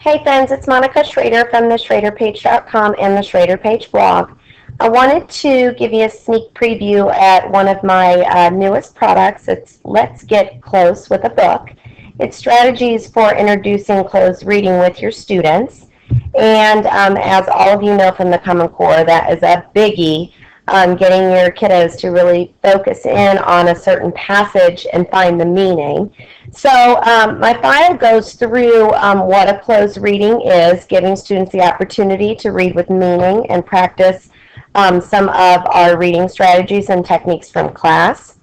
Hey friends, it's Monica Schrader from the SchraderPage.com and the Schrader Page blog. I wanted to give you a sneak preview at one of my newest products. It's Let's Get Close with a Book. It's strategies for introducing closed reading with your students. And as all of you know from the Common Core, that is a biggie. Getting your kiddos to really focus in on a certain passage and find the meaning. So my file goes through what a closed reading is, giving students the opportunity to read with meaning and practice some of our reading strategies and techniques from class.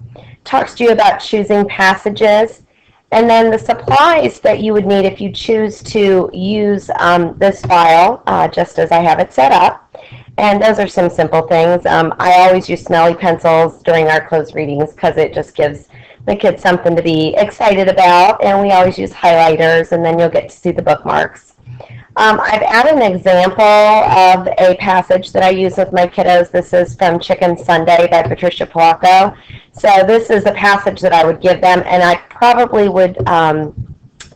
Talks to you about choosing passages, and then the supplies that you would need if you choose to use this file, just as I have it set up. And those are some simple things. I always use smelly pencils during our closed readings because it just gives the kids something to be excited about. And we always use highlighters, and then you'll get to see the bookmarks. I've added an example of a passage that I use with my kiddos. This is from Chicken Sunday by Patricia Polacco. So this is a passage that I would give them, and I probably would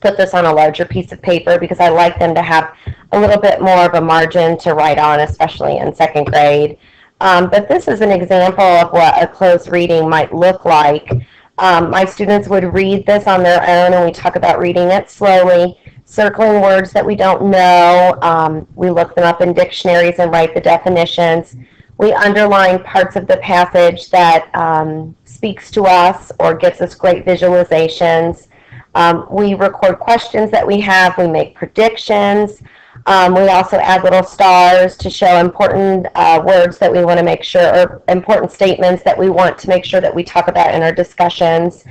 put this on a larger piece of paper because I like them to have a little bit more of a margin to write on, especially in second grade. But this is an example of what a closed reading might look like. My students would read this on their own, and we talk about reading it slowly, circling words that we don't know. We look them up in dictionaries and write the definitions. We underline parts of the passage that speaks to us or gives us great visualizations. We record questions that we have. We make predictions. We also add little stars to show important words that we want to make sure, or important statements that we want to make sure that we talk about in our discussions.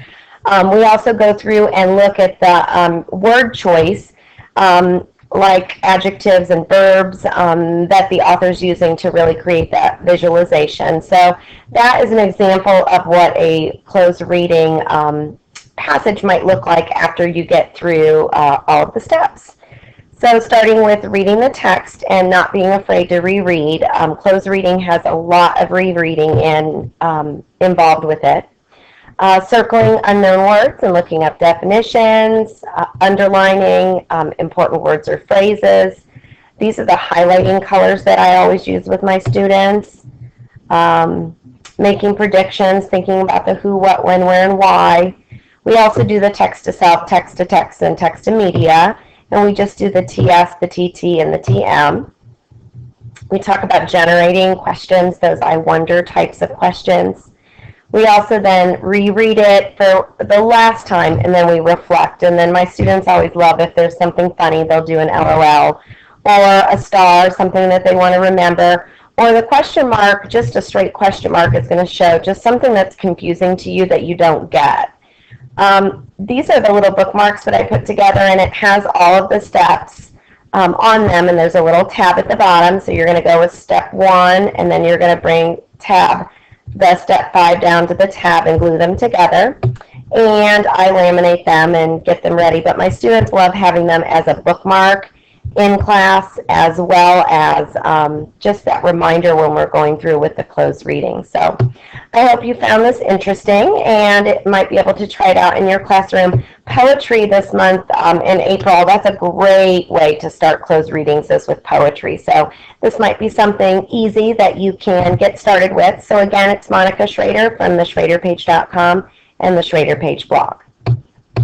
We also go through and look at the word choice, like adjectives and verbs that the author's using to really create that visualization. So that is an example of what a closed reading passage might look like after you get through all of the steps. So starting with reading the text and not being afraid to reread. Closed reading has a lot of rereading involved with it. Circling unknown words and looking up definitions, underlining important words or phrases. These are the highlighting colors that I always use with my students. Making predictions, thinking about the who, what, when, where, and why. We also do the text to self, text to text, and text to media. And we just do the TS, the TT, and the TM. We talk about generating questions, those I wonder types of questions. We also then reread it for the last time, and then we reflect. And then my students always love if there's something funny, they'll do an LOL, or a star, something that they want to remember. Or the question mark, just a straight question mark is going to show just something that's confusing to you that you don't get. These are the little bookmarks that I put together, and it has all of the steps on them, and there's a little tab at the bottom. So you're going to go with step 1, and then you're going to bring the step 5 down to the tab and glue them together. And I laminate them and get them ready. But my students love having them as a bookmark in class, as well as just that reminder when we're going through with the closed reading. So I hope you found this interesting, and it might be able to try it out in your classroom. Poetry this month in April, that's a great way to start closed readings, is with poetry. So this might be something easy that you can get started with. So again, it's Monica Schrader from the SchraderPage.com and the Schrader Page blog.